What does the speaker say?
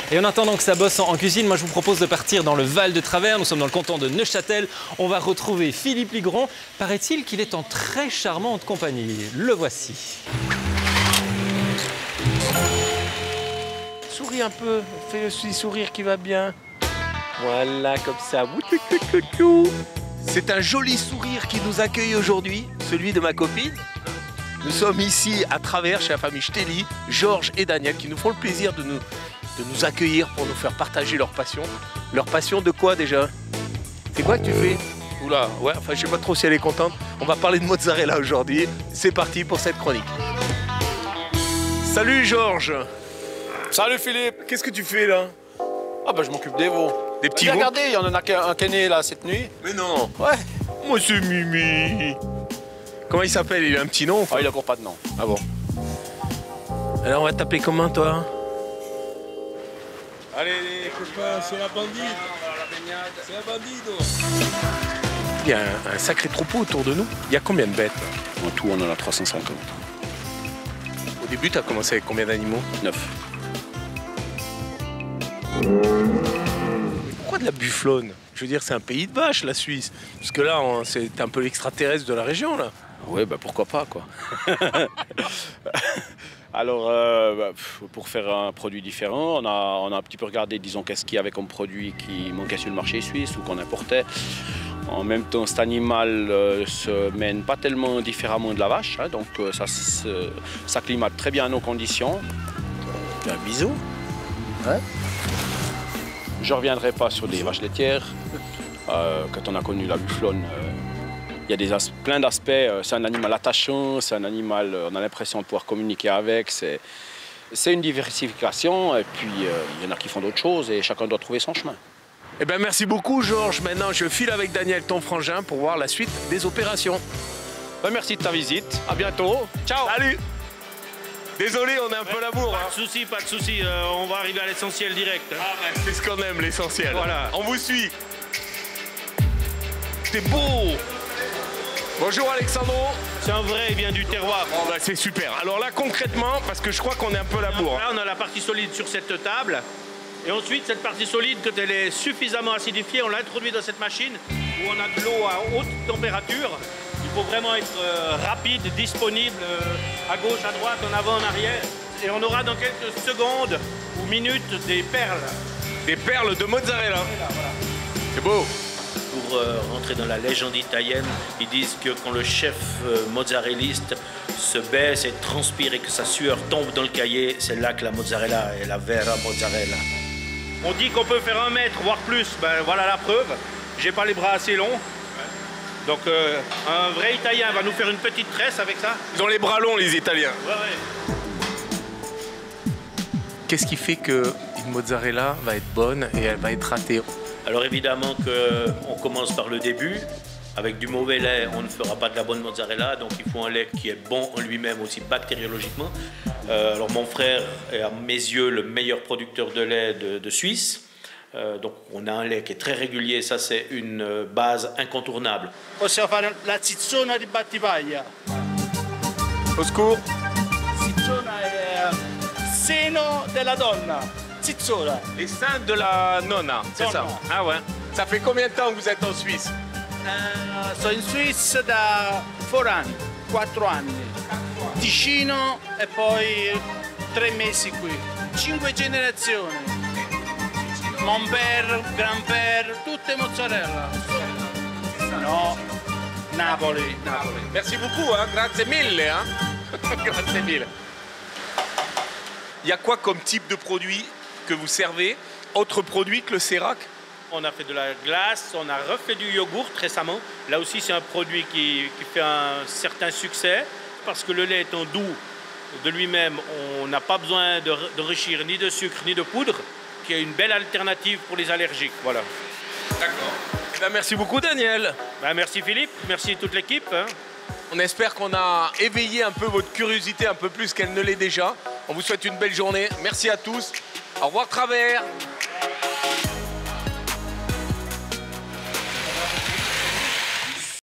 Et en attendant que ça bosse en cuisine, moi je vous propose de partir dans le Val de Travers. Nous sommes dans le canton de Neuchâtel. On va retrouver Philippe Ligron. Paraît-il qu'il est en très charmante compagnie. Le voici. Souris un peu, fais le petit sourire qui va bien. Voilà, comme ça. C'est un joli sourire qui nous accueille aujourd'hui, celui de ma copine. Nous sommes ici à Travers chez la famille Stelly, Georges et Daniel, qui nous font le plaisir de nous accueillir pour nous faire partager leur passion. Leur passion de quoi déjà? C'est quoi que tu fais? Oula, ouais, enfin je sais pas trop si elle est contente. On va parler de mozzarella aujourd'hui. C'est parti pour cette chronique. Salut Georges. Salut Philippe. Qu'est-ce que tu fais là? Ah bah je m'occupe des veaux. Des petits veaux? Regardez, il y en a un qui est né là cette nuit. Mais non. Ouais. Moi c'est Mimi. Comment il s'appelle? Il a un petit nom enfin? Ah, il a encore pas de nom. Ah bon. Alors on va t'appeler comment toi? Allez les copains, c'est la bandite. C'est la bandite. Il y a un sacré troupeau autour de nous. Il y a combien de bêtes? En tout, on en a 350. Au début, tu as commencé avec combien d'animaux? 9. Pourquoi de la bufflonne? Je veux dire, c'est un pays de vaches, la Suisse. Parce que là, c'est un peu l'extraterrestre de la région, là. Ouais, bah pourquoi pas quoi. Alors, pour faire un produit différent, on a un petit peu regardé, disons, qu'est-ce qu'il y avait comme produit qui manquait sur le marché suisse ou qu'on importait. En même temps, cet animal se mène pas tellement différemment de la vache, hein, donc ça s'acclimate très bien à nos conditions. Un bisou. Ouais. Je ne reviendrai pas sur les vaches laitières. Quand on a connu la bufflonne, il y a plein d'aspects. C'est un animal attachant, c'est un animal, on a l'impression de pouvoir communiquer avec. C'est une diversification et puis il y en a qui font d'autres choses et chacun doit trouver son chemin. Eh bien, merci beaucoup, Georges. Maintenant, je file avec Daniel, ton frangin, pour voir la suite des opérations. Ben, merci de ta visite. À bientôt. Ciao. Salut. Désolé, on est un peu la bourre. Pas de souci. On va arriver à l'essentiel direct. Hein. Ah, ben, c'est ce qu'on aime, l'essentiel. Voilà. On vous suit. C'est beau. Bonjour, Alexandro. C'est un vrai, il vient du terroir. Oh, ben, c'est super. Alors là, concrètement, parce que je crois qu'on est un peu la bourre. Là, on a la partie solide sur cette table. Et ensuite, cette partie solide, quand elle est suffisamment acidifiée, on l'introduit dans cette machine où on a de l'eau à haute température. Il faut vraiment être rapide, disponible, à gauche, à droite, en avant, en arrière. Et on aura dans quelques secondes ou minutes des perles. Des perles de mozzarella. Voilà. C'est beau. Pour rentrer dans la légende italienne, ils disent que quand le chef mozzarelliste se baisse et transpire et que sa sueur tombe dans le cahier, c'est là que la mozzarella est la vera mozzarella. On dit qu'on peut faire 1 mètre, voire plus. Ben voilà la preuve. J'ai pas les bras assez longs. Donc un vrai Italien va nous faire une petite tresse avec ça. Ils ont les bras longs, les Italiens. Ouais. Qu'est-ce qui fait qu'une mozzarella va être bonne et elle va être ratée? Alors évidemment qu'on commence par le début. Avec du mauvais lait, on ne fera pas de la bonne mozzarella, donc il faut un lait qui est bon en lui-même aussi bactériologiquement. Alors mon frère est à mes yeux le meilleur producteur de lait de Suisse. Donc on a un lait qui est très régulier, ça c'est une base incontournable. Possiamo fare la zizzona di Battipaglia. Au secours. Zizzona è seno della donna. Zizzona. Les seins de la nonna, c'est ça? Nonna. Ah ouais. Ça fait combien de temps que vous êtes en Suisse? Sono in Svizzera da 4 anni, 4 anni. Ticino e poi 3 mesi qui. 5 generazioni. Mon père, grand-père, tutte mozzarella. No, Napoli. Merci beaucoup, hein. Grazie mille, hein. Grazie mille. Il y a quoi comme type de produit que vous servez? Autre produit que le sérac? On a fait de la glace, on a refait du yogourt récemment. Là aussi, c'est un produit qui fait un certain succès parce que le lait étant doux de lui-même, on n'a pas besoin d'enrichir ni de sucre ni de poudre, qui est une belle alternative pour les allergiques. Voilà. D'accord. Merci beaucoup, Daniel. Ben, merci Philippe, merci toute l'équipe. Hein. On espère qu'on a éveillé un peu votre curiosité un peu plus qu'elle ne l'est déjà. On vous souhaite une belle journée. Merci à tous. Au revoir, Travers.